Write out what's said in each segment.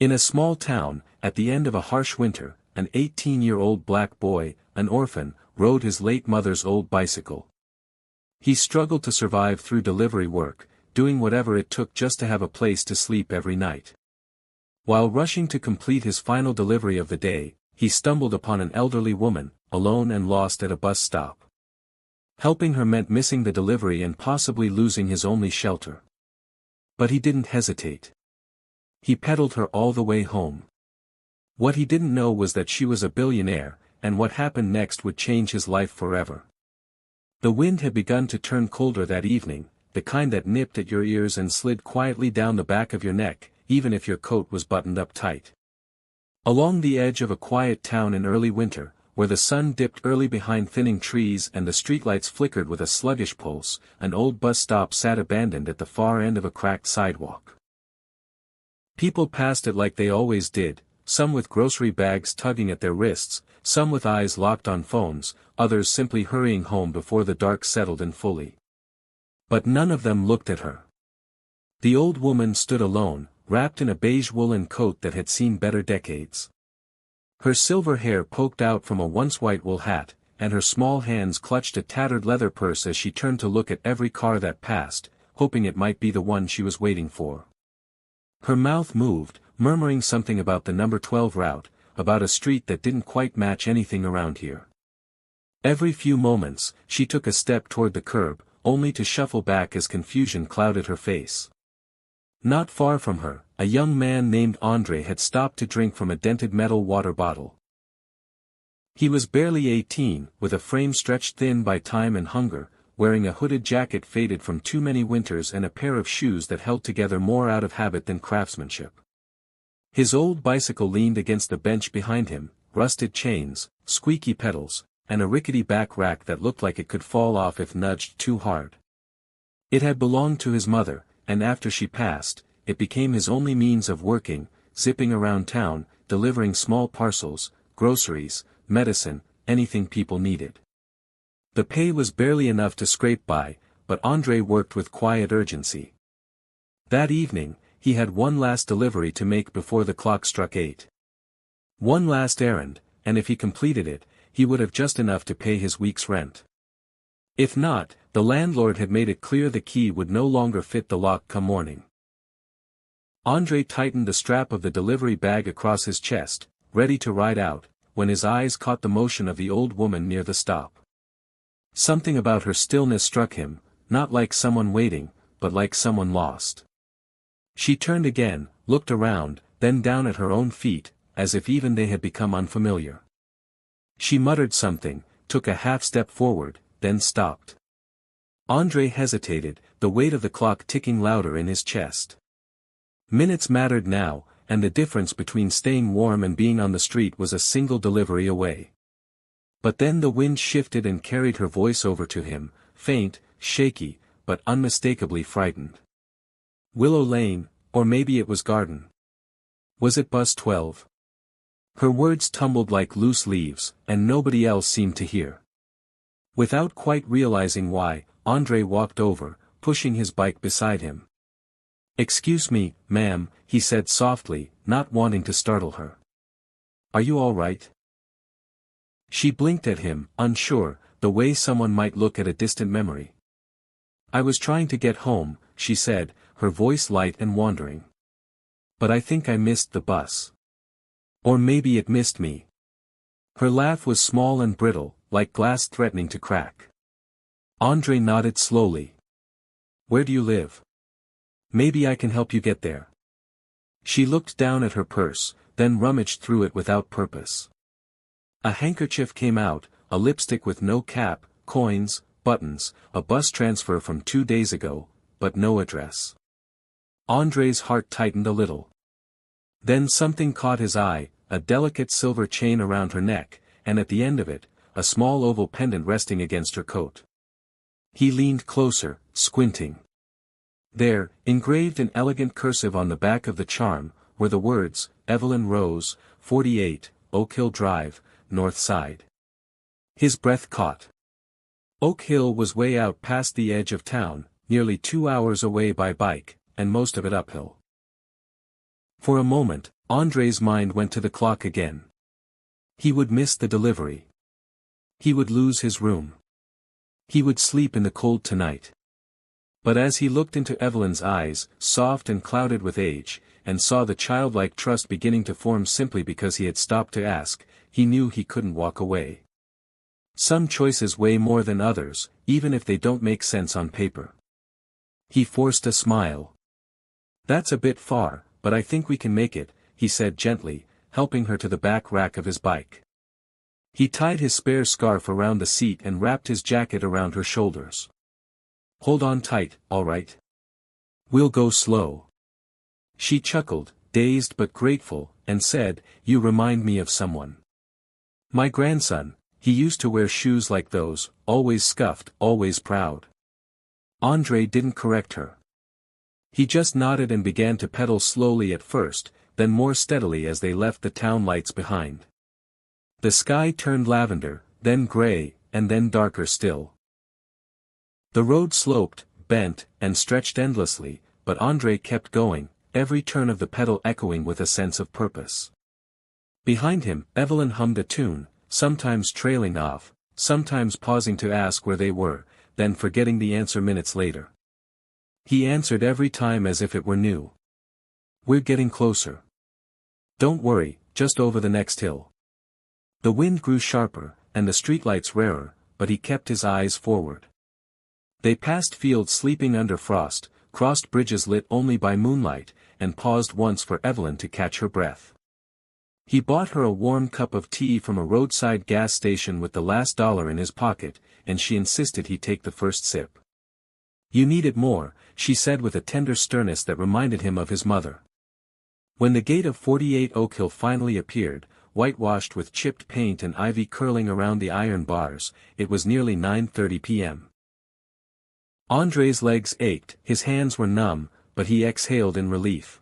In a small town, at the end of a harsh winter, an 18-year-old black boy, an orphan, rode his late mother's old bicycle. He struggled to survive through delivery work, doing whatever it took just to have a place to sleep every night. While rushing to complete his final delivery of the day, he stumbled upon an elderly woman, alone and lost at a bus stop. Helping her meant missing the delivery and possibly losing his only shelter. But he didn't hesitate. He pedaled her all the way home. What he didn't know was that she was a billionaire, and what happened next would change his life forever. The wind had begun to turn colder that evening, the kind that nipped at your ears and slid quietly down the back of your neck, even if your coat was buttoned up tight. Along the edge of a quiet town in early winter, where the sun dipped early behind thinning trees and the streetlights flickered with a sluggish pulse, an old bus stop sat abandoned at the far end of a cracked sidewalk. People passed it like they always did, some with grocery bags tugging at their wrists, some with eyes locked on phones, others simply hurrying home before the dark settled in fully. But none of them looked at her. The old woman stood alone, wrapped in a beige woolen coat that had seen better decades. Her silver hair poked out from a once white wool hat, and her small hands clutched a tattered leather purse as she turned to look at every car that passed, hoping it might be the one she was waiting for. Her mouth moved, murmuring something about the number 12 route, about a street that didn't quite match anything around here. Every few moments, she took a step toward the curb, only to shuffle back as confusion clouded her face. Not far from her, a young man named Andre had stopped to drink from a dented metal water bottle. He was barely 18, with a frame stretched thin by time and hunger, wearing a hooded jacket faded from too many winters and a pair of shoes that held together more out of habit than craftsmanship. His old bicycle leaned against the bench behind him, rusted chains, squeaky pedals, and a rickety back rack that looked like it could fall off if nudged too hard. It had belonged to his mother, and after she passed, it became his only means of working, zipping around town, delivering small parcels, groceries, medicine, anything people needed. The pay was barely enough to scrape by, but Andre worked with quiet urgency. That evening, he had one last delivery to make before the clock struck 8. One last errand, and if he completed it, he would have just enough to pay his week's rent. If not, the landlord had made it clear the key would no longer fit the lock come morning. Andre tightened the strap of the delivery bag across his chest, ready to ride out, when his eyes caught the motion of the old woman near the stop. Something about her stillness struck him, not like someone waiting, but like someone lost. She turned again, looked around, then down at her own feet, as if even they had become unfamiliar. She muttered something, took a half step forward, then stopped. Andre hesitated, the weight of the clock ticking louder in his chest. Minutes mattered now, and the difference between staying warm and being on the street was a single delivery away. But then the wind shifted and carried her voice over to him, faint, shaky, but unmistakably frightened. Willow Lane, or maybe it was Garden. Was it bus 12? Her words tumbled like loose leaves, and nobody else seemed to hear. Without quite realizing why, Andre walked over, pushing his bike beside him. "Excuse me, ma'am," he said softly, not wanting to startle her. "Are you all right?" She blinked at him, unsure, the way someone might look at a distant memory. "I was trying to get home," she said, her voice light and wandering. "But I think I missed the bus. Or maybe it missed me." Her laugh was small and brittle, like glass threatening to crack. Andre nodded slowly. "Where do you live? Maybe I can help you get there." She looked down at her purse, then rummaged through it without purpose. A handkerchief came out, a lipstick with no cap, coins, buttons, a bus transfer from 2 days ago, but no address. Andre's heart tightened a little. Then something caught his eye, a delicate silver chain around her neck, and at the end of it, a small oval pendant resting against her coat. He leaned closer, squinting. There, engraved in elegant cursive on the back of the charm, were the words, Evelyn Rose, 48, Oak Hill Drive, North Side. His breath caught. Oak Hill was way out past the edge of town, nearly 2 hours away by bike, and most of it uphill. For a moment, Andre's mind went to the clock again. He would miss the delivery. He would lose his room. He would sleep in the cold tonight. But as he looked into Evelyn's eyes, soft and clouded with age, and saw the childlike trust beginning to form simply because he had stopped to ask, he knew he couldn't walk away. Some choices weigh more than others, even if they don't make sense on paper. He forced a smile. "That's a bit far, but I think we can make it," he said gently, helping her to the back rack of his bike. He tied his spare scarf around the seat and wrapped his jacket around her shoulders. "Hold on tight, all right? We'll go slow." She chuckled, dazed but grateful, and said, "You remind me of someone. My grandson, he used to wear shoes like those, always scuffed, always proud." Andre didn't correct her. He just nodded and began to pedal slowly at first, then more steadily as they left the town lights behind. The sky turned lavender, then gray, and then darker still. The road sloped, bent, and stretched endlessly, but Andre kept going, every turn of the pedal echoing with a sense of purpose. Behind him, Evelyn hummed a tune, sometimes trailing off, sometimes pausing to ask where they were, then forgetting the answer minutes later. He answered every time as if it were new. "We're getting closer. Don't worry, just over the next hill." The wind grew sharper, and the streetlights rarer, but he kept his eyes forward. They passed fields sleeping under frost, crossed bridges lit only by moonlight, and paused once for Evelyn to catch her breath. He bought her a warm cup of tea from a roadside gas station with the last dollar in his pocket, and she insisted he take the first sip. "You needed more," she said with a tender sternness that reminded him of his mother. When the gate of 48 Oak Hill finally appeared, whitewashed with chipped paint and ivy curling around the iron bars, it was nearly 9:30 p.m. Andre's legs ached, his hands were numb, but he exhaled in relief.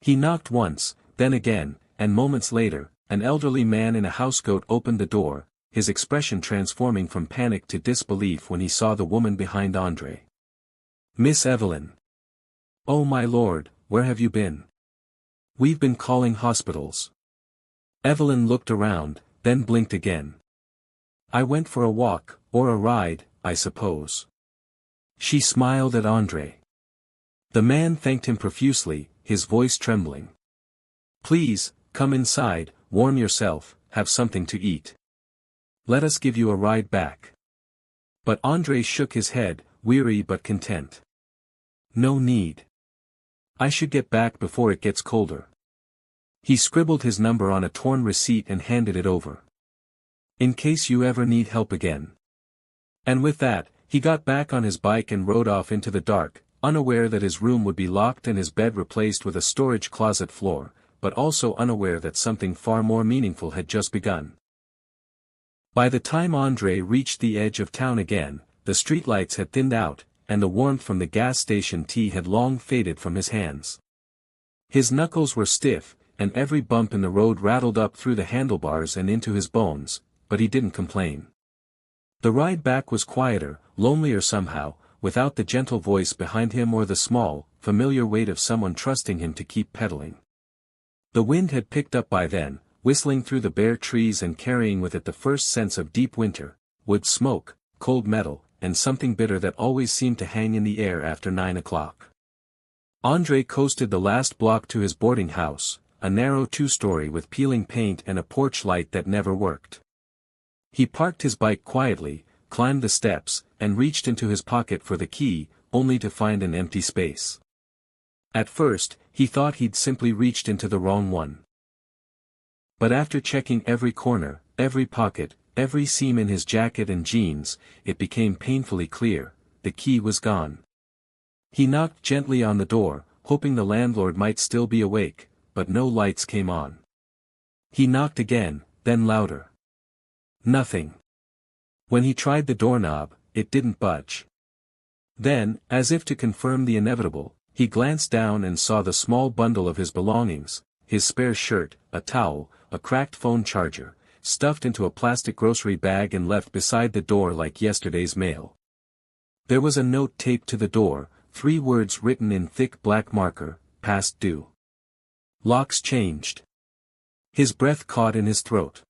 He knocked once, then again, and moments later, an elderly man in a housecoat opened the door, his expression transforming from panic to disbelief when he saw the woman behind Andre. "Miss Evelyn." "Oh my lord, where have you been? We've been calling hospitals." Evelyn looked around, then blinked again. "I went for a walk, or a ride, I suppose." She smiled at Andre. The man thanked him profusely, his voice trembling. "Please, come inside, warm yourself, have something to eat. Let us give you a ride back." But Andre shook his head, weary but content. "No need. I should get back before it gets colder." He scribbled his number on a torn receipt and handed it over. "In case you ever need help again." And with that, he got back on his bike and rode off into the dark, unaware that his room would be locked and his bed replaced with a storage closet floor, but also unaware that something far more meaningful had just begun. By the time Andre reached the edge of town again, the streetlights had thinned out, and the warmth from the gas station tea had long faded from his hands. His knuckles were stiff, and every bump in the road rattled up through the handlebars and into his bones, but he didn't complain. The ride back was quieter, lonelier somehow, without the gentle voice behind him or the small, familiar weight of someone trusting him to keep pedaling. The wind had picked up by then, whistling through the bare trees and carrying with it the first sense of deep winter, wood smoke, cold metal, and something bitter that always seemed to hang in the air after 9 o'clock. Andre coasted the last block to his boarding house, a narrow two-story with peeling paint and a porch light that never worked. He parked his bike quietly, climbed the steps, and reached into his pocket for the key, only to find an empty space. At first, he thought he'd simply reached into the wrong one. But after checking every corner, every pocket, every seam in his jacket and jeans, it became painfully clear, the key was gone. He knocked gently on the door, hoping the landlord might still be awake, but no lights came on. He knocked again, then louder. Nothing. When he tried the doorknob, it didn't budge. Then, as if to confirm the inevitable, he glanced down and saw the small bundle of his belongings, his spare shirt, a towel, a cracked phone charger, stuffed into a plastic grocery bag and left beside the door like yesterday's mail. There was a note taped to the door, 3 words written in thick black marker, "Past due." Locks changed. His breath caught in his throat.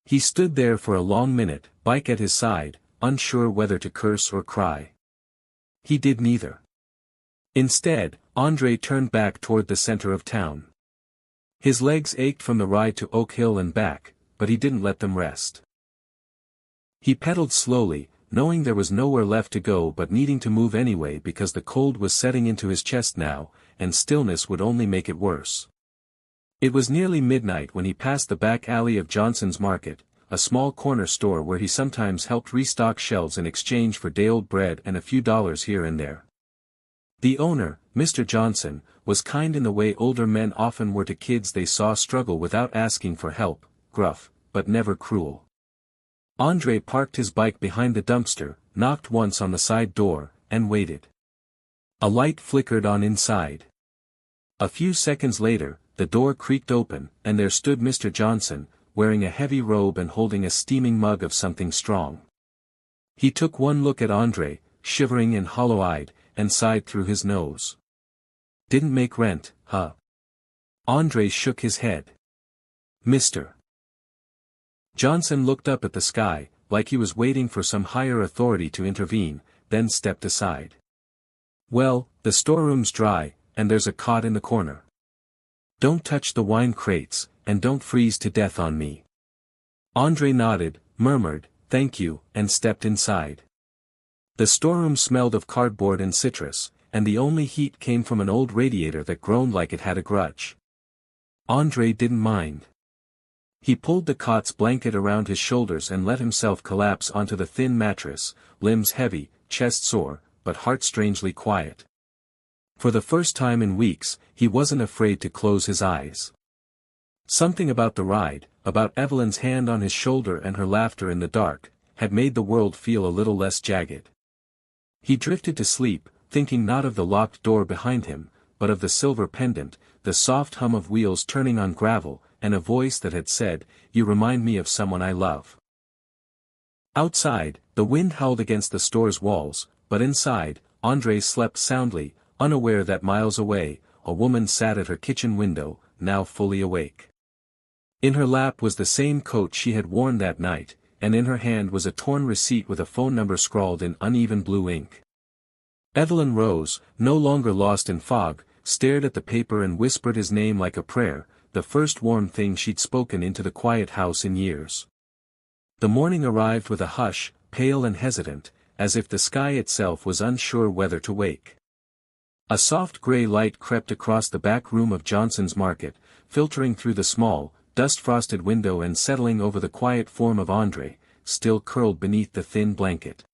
He stood there for a long minute, bike at his side, unsure whether to curse or cry. He did neither. Instead, Andre turned back toward the center of town. His legs ached from the ride to Oak Hill and back, but he didn't let them rest. He pedaled slowly, knowing there was nowhere left to go but needing to move anyway because the cold was setting into his chest now, and stillness would only make it worse. It was nearly midnight when he passed the back alley of Johnson's Market, a small corner store where he sometimes helped restock shelves in exchange for day-old bread and a few dollars here and there. The owner, Mr. Johnson, was kind in the way older men often were to kids they saw struggle without asking for help, gruff, but never cruel. Andre parked his bike behind the dumpster, knocked once on the side door, and waited. A light flickered on inside. A few seconds later, the door creaked open, and there stood Mr. Johnson, wearing a heavy robe and holding a steaming mug of something strong. He took one look at Andre, shivering and hollow-eyed, and sighed through his nose. "Didn't make rent, huh?" Andre shook his head. "Mr. Johnson looked up at the sky, like he was waiting for some higher authority to intervene, then stepped aside. "Well, the storeroom's dry, and there's a cot in the corner. Don't touch the wine crates, and don't freeze to death on me." Andre nodded, murmured, "Thank you," and stepped inside. The storeroom smelled of cardboard and citrus, and the only heat came from an old radiator that groaned like it had a grudge. Andre didn't mind. He pulled the cot's blanket around his shoulders and let himself collapse onto the thin mattress, limbs heavy, chest sore, but heart strangely quiet. For the first time in weeks, he wasn't afraid to close his eyes. Something about the ride, about Evelyn's hand on his shoulder and her laughter in the dark, had made the world feel a little less jagged. He drifted to sleep, thinking not of the locked door behind him, but of the silver pendant, the soft hum of wheels turning on gravel, and a voice that had said, "You remind me of someone I love." Outside, the wind howled against the store's walls, but inside, Andre slept soundly, unaware that miles away, a woman sat at her kitchen window, now fully awake. In her lap was the same coat she had worn that night, and in her hand was a torn receipt with a phone number scrawled in uneven blue ink. Evelyn rose, no longer lost in fog, stared at the paper and whispered his name like a prayer, the first warm thing she'd spoken into the quiet house in years. The morning arrived with a hush, pale and hesitant, as if the sky itself was unsure whether to wake. A soft gray light crept across the back room of Johnson's Market, filtering through the small, dust-frosted window and settling over the quiet form of Andre, still curled beneath the thin blanket.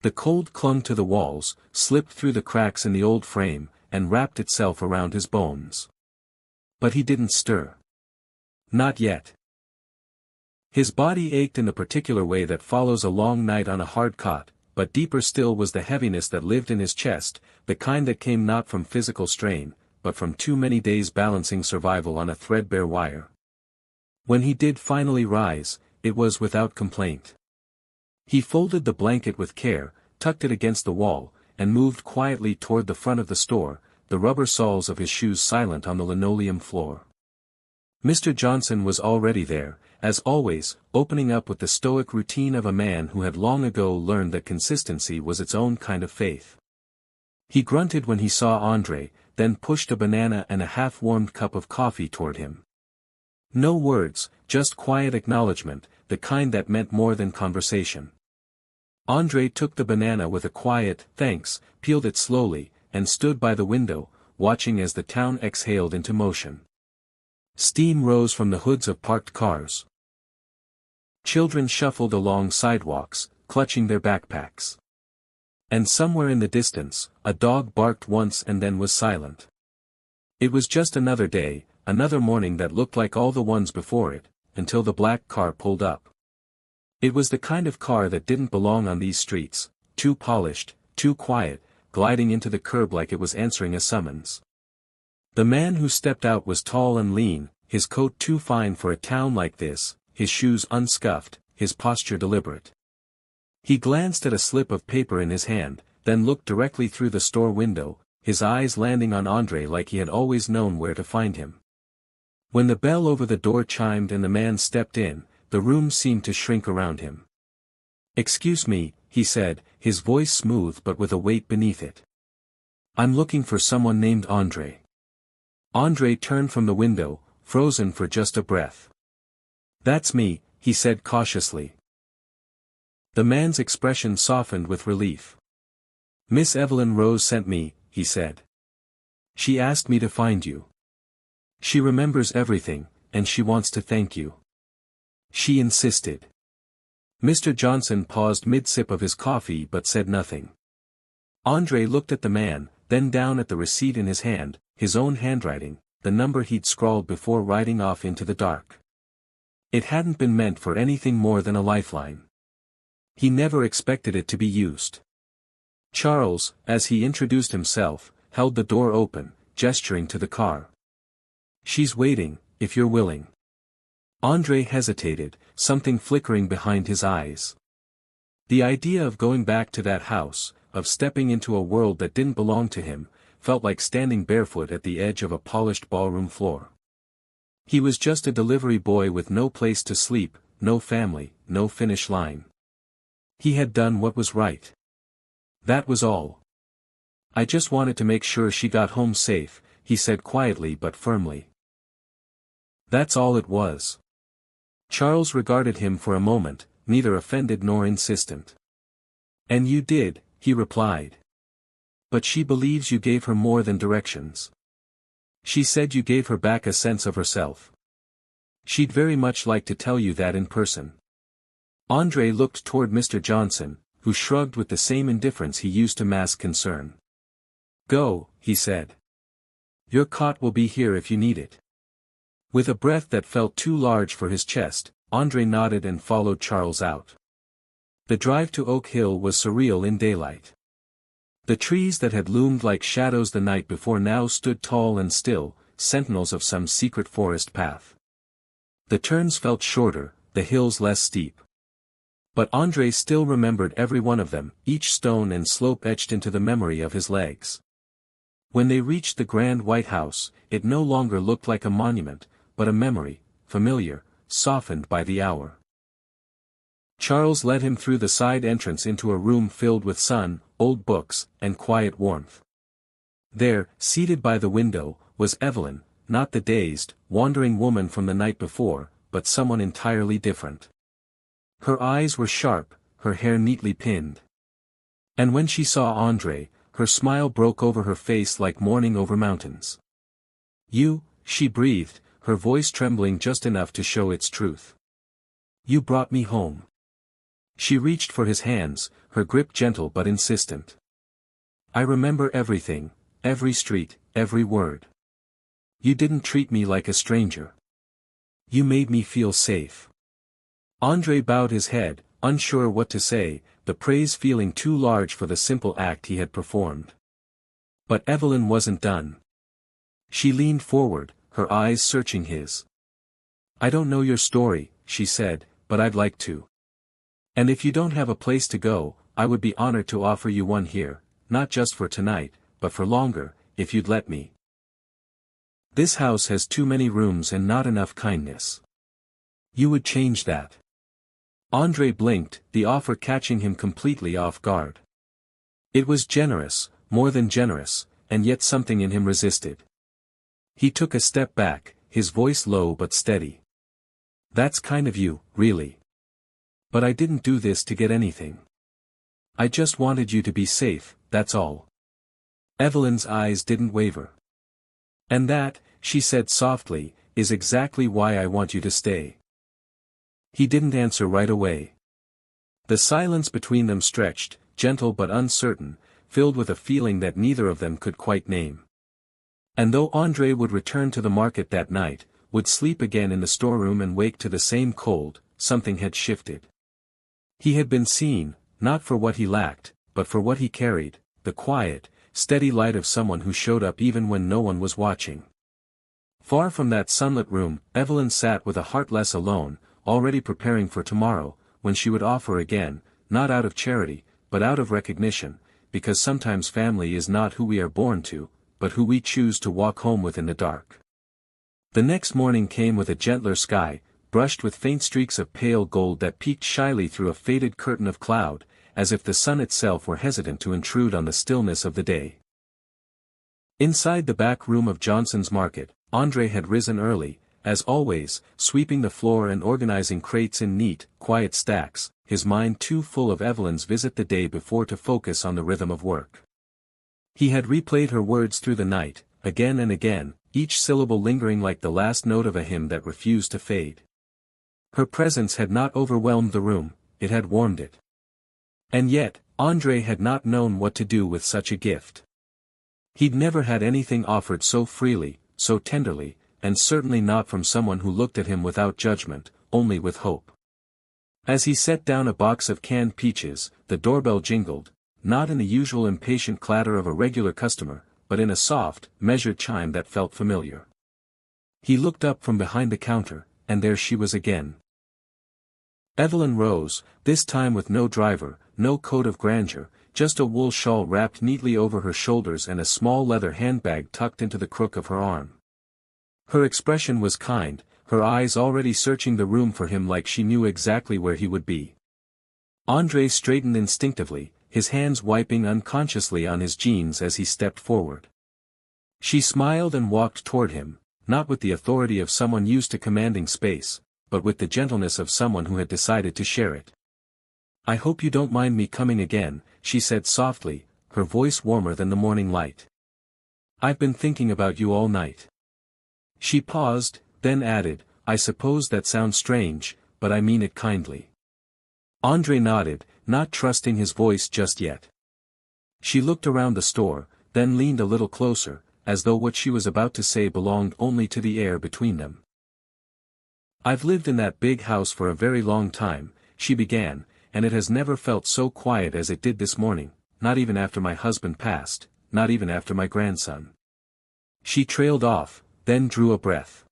The cold clung to the walls, slipped through the cracks in the old frame, and wrapped itself around his bones. But he didn't stir. Not yet. His body ached in the particular way that follows a long night on a hard cot, but deeper still was the heaviness that lived in his chest, the kind that came not from physical strain, but from too many days balancing survival on a threadbare wire. When he did finally rise, it was without complaint. He folded the blanket with care, tucked it against the wall, and moved quietly toward the front of the store, the rubber soles of his shoes silent on the linoleum floor. Mr. Johnson was already there, as always, opening up with the stoic routine of a man who had long ago learned that consistency was its own kind of faith. He grunted when he saw Andre, then pushed a banana and a half-warmed cup of coffee toward him. No words, just quiet acknowledgement, the kind that meant more than conversation. Andre took the banana with a quiet, "Thanks," peeled it slowly, and stood by the window, watching as the town exhaled into motion. Steam rose from the hoods of parked cars. Children shuffled along sidewalks, clutching their backpacks. And somewhere in the distance, a dog barked once and then was silent. It was just another day, another morning that looked like all the ones before it, until the black car pulled up. It was the kind of car that didn't belong on these streets, too polished, too quiet, gliding into the curb like it was answering a summons. The man who stepped out was tall and lean, his coat too fine for a town like this, his shoes unscuffed, his posture deliberate. He glanced at a slip of paper in his hand, then looked directly through the store window, his eyes landing on André like he had always known where to find him. When the bell over the door chimed and the man stepped in, the room seemed to shrink around him. "Excuse me," he said, his voice smooth but with a weight beneath it. "I'm looking for someone named André." André turned from the window, frozen for just a breath. "That's me," he said cautiously. The man's expression softened with relief. "Miss Evelyn Rose sent me," he said. "She asked me to find you. She remembers everything, and she wants to thank you. She insisted." Mr. Johnson paused mid-sip of his coffee but said nothing. André looked at the man, then down at the receipt in his hand, his own handwriting, the number he'd scrawled before riding off into the dark. It hadn't been meant for anything more than a lifeline. He never expected it to be used. Charles, as he introduced himself, held the door open, gesturing to the car. "She's waiting, if you're willing." André hesitated, something flickering behind his eyes. The idea of going back to that house, of stepping into a world that didn't belong to him, felt like standing barefoot at the edge of a polished ballroom floor. He was just a delivery boy with no place to sleep, no family, no finish line. He had done what was right. That was all. "I just wanted to make sure she got home safe," he said quietly but firmly. That's all it was. Charles regarded him for a moment, neither offended nor insistent. "And you did," he replied. "But she believes you gave her more than directions. She said you gave her back a sense of herself. She'd very much like to tell you that in person." André looked toward Mr. Johnson, who shrugged with the same indifference he used to mask concern. "Go," he said. "Your cot will be here if you need it." With a breath that felt too large for his chest, André nodded and followed Charles out. The drive to Oak Hill was surreal in daylight. The trees that had loomed like shadows the night before now stood tall and still, sentinels of some secret forest path. The turns felt shorter, the hills less steep. But André still remembered every one of them, each stone and slope etched into the memory of his legs. When they reached the grand white house, it no longer looked like a monument, but a memory, familiar, softened by the hour. Charles led him through the side entrance into a room filled with sun, old books, and quiet warmth. There, seated by the window, was Evelyn, not the dazed, wandering woman from the night before, but someone entirely different. Her eyes were sharp, her hair neatly pinned. And when she saw André, her smile broke over her face like morning over mountains. "You," she breathed, her voice trembling just enough to show its truth. "You brought me home." She reached for his hands, her grip gentle but insistent. "I remember everything, every street, every word. You didn't treat me like a stranger. You made me feel safe." André bowed his head, unsure what to say, the praise feeling too large for the simple act he had performed. But Evelyn wasn't done. She leaned forward, her eyes searching his. "I don't know your story," she said, "but I'd like to. And if you don't have a place to go, I would be honored to offer you one here, not just for tonight, but for longer, if you'd let me. This house has too many rooms and not enough kindness. You would change that." André blinked, the offer catching him completely off guard. It was generous, more than generous, and yet something in him resisted. He took a step back, his voice low but steady. "That's kind of you, really. But I didn't do this to get anything. I just wanted you to be safe, that's all." Evelyn's eyes didn't waver. "And that," she said softly, "is exactly why I want you to stay." He didn't answer right away. The silence between them stretched, gentle but uncertain, filled with a feeling that neither of them could quite name. And though André would return to the market that night, would sleep again in the storeroom and wake to the same cold, something had shifted. He had been seen, not for what he lacked, but for what he carried, the quiet, steady light of someone who showed up even when no one was watching. Far from that sunlit room, Evelyn sat with a heart less alone, already preparing for tomorrow, when she would offer again, not out of charity, but out of recognition, because sometimes family is not who we are born to, but who we choose to walk home with in the dark. The next morning came with a gentler sky, brushed with faint streaks of pale gold that peeked shyly through a faded curtain of cloud, as if the sun itself were hesitant to intrude on the stillness of the day. Inside the back room of Johnson's Market, André had risen early, as always, sweeping the floor and organizing crates in neat, quiet stacks, his mind too full of Evelyn's visit the day before to focus on the rhythm of work. He had replayed her words through the night, again and again, each syllable lingering like the last note of a hymn that refused to fade. Her presence had not overwhelmed the room, it had warmed it. And yet, André had not known what to do with such a gift. He'd never had anything offered so freely, so tenderly, and certainly not from someone who looked at him without judgment, only with hope. As he set down a box of canned peaches, the doorbell jingled, not in the usual impatient clatter of a regular customer, but in a soft, measured chime that felt familiar. He looked up from behind the counter, and there she was again. Evelyn rose, this time with no driver, no coat of grandeur, just a wool shawl wrapped neatly over her shoulders and a small leather handbag tucked into the crook of her arm. Her expression was kind, her eyes already searching the room for him like she knew exactly where he would be. André straightened instinctively, his hands wiping unconsciously on his jeans as he stepped forward. She smiled and walked toward him, not with the authority of someone used to commanding space, but with the gentleness of someone who had decided to share it. "I hope you don't mind me coming again," she said softly, her voice warmer than the morning light. "I've been thinking about you all night." She paused, then added, "I suppose that sounds strange, but I mean it kindly." André nodded, not trusting his voice just yet. She looked around the store, then leaned a little closer, as though what she was about to say belonged only to the air between them. "I've lived in that big house for a very long time," she began, "and it has never felt so quiet as it did this morning, not even after my husband passed, not even after my grandson." She trailed off, then drew a breath.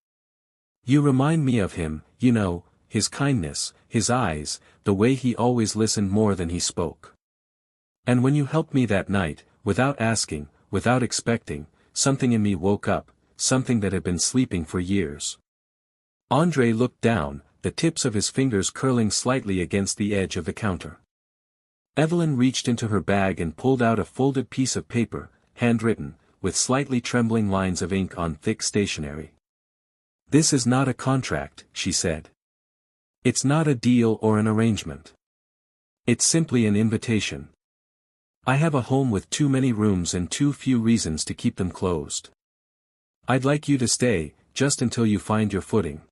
"You remind me of him, you know, his kindness, his eyes, the way he always listened more than he spoke. And when you helped me that night, without asking, without expecting, something in me woke up, something that had been sleeping for years." André looked down, the tips of his fingers curling slightly against the edge of the counter. Evelyn reached into her bag and pulled out a folded piece of paper, handwritten, with slightly trembling lines of ink on thick stationery. "This is not a contract," she said. "It's not a deal or an arrangement. It's simply an invitation. I have a home with too many rooms and too few reasons to keep them closed. I'd like you to stay, just until you find your footing.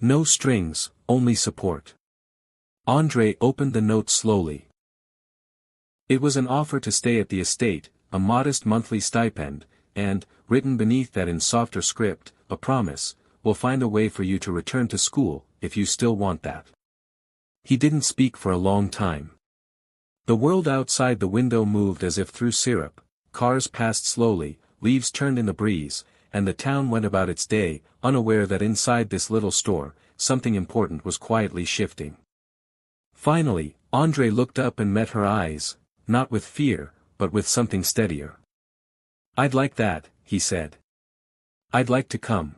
No strings, only support." André opened the note slowly. It was an offer to stay at the estate, a modest monthly stipend, and, written beneath that in softer script, a promise, "We'll find a way for you to return to school, if you still want that." He didn't speak for a long time. The world outside the window moved as if through syrup, cars passed slowly, leaves turned in the breeze, and the town went about its day, unaware that inside this little store, something important was quietly shifting. Finally, André looked up and met her eyes, not with fear, but with something steadier. "I'd like that," he said. "I'd like to come."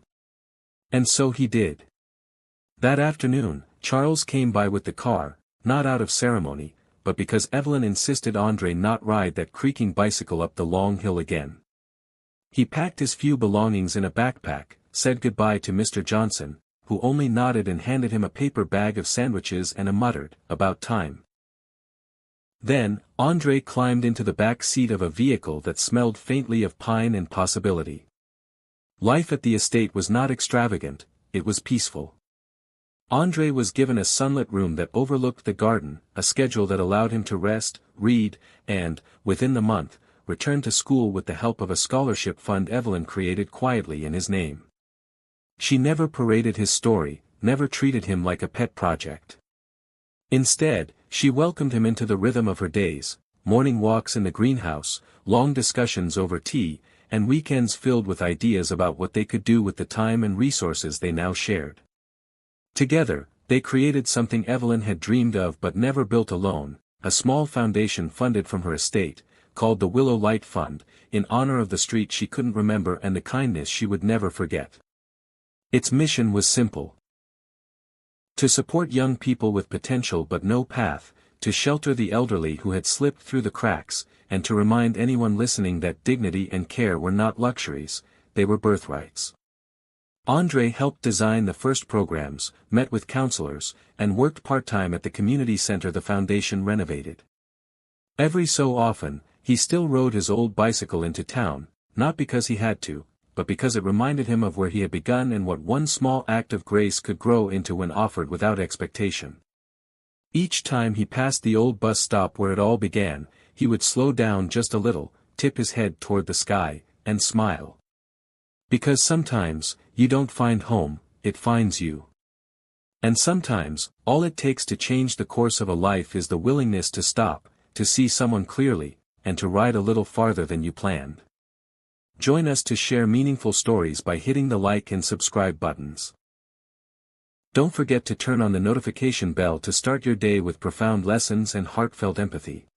And so he did. That afternoon, Charles came by with the car, not out of ceremony, but because Evelyn insisted André not ride that creaking bicycle up the long hill again. He packed his few belongings in a backpack, said goodbye to Mr. Johnson, who only nodded and handed him a paper bag of sandwiches and a muttered, "About time." Then, André climbed into the back seat of a vehicle that smelled faintly of pine and possibility. Life at the estate was not extravagant, it was peaceful. André was given a sunlit room that overlooked the garden, a schedule that allowed him to rest, read, and, within the month, return to school with the help of a scholarship fund Evelyn created quietly in his name. She never paraded his story, never treated him like a pet project. Instead, she welcomed him into the rhythm of her days, morning walks in the greenhouse, long discussions over tea, and weekends filled with ideas about what they could do with the time and resources they now shared. Together, they created something Evelyn had dreamed of but never built alone, a small foundation funded from her estate, called the Willow Light Fund, in honor of the street she couldn't remember and the kindness she would never forget. Its mission was simple: to support young people with potential but no path, to shelter the elderly who had slipped through the cracks, and to remind anyone listening that dignity and care were not luxuries, they were birthrights. Andre helped design the first programs, met with counselors, and worked part-time at the community center the foundation renovated. Every so often, he still rode his old bicycle into town, not because he had to, but because it reminded him of where he had begun and what one small act of grace could grow into when offered without expectation. Each time he passed the old bus stop where it all began, he would slow down just a little, tip his head toward the sky, and smile. Because sometimes, you don't find home, it finds you. And sometimes, all it takes to change the course of a life is the willingness to stop, to see someone clearly, and to ride a little farther than you planned. Join us to share meaningful stories by hitting the like and subscribe buttons. Don't forget to turn on the notification bell to start your day with profound lessons and heartfelt empathy.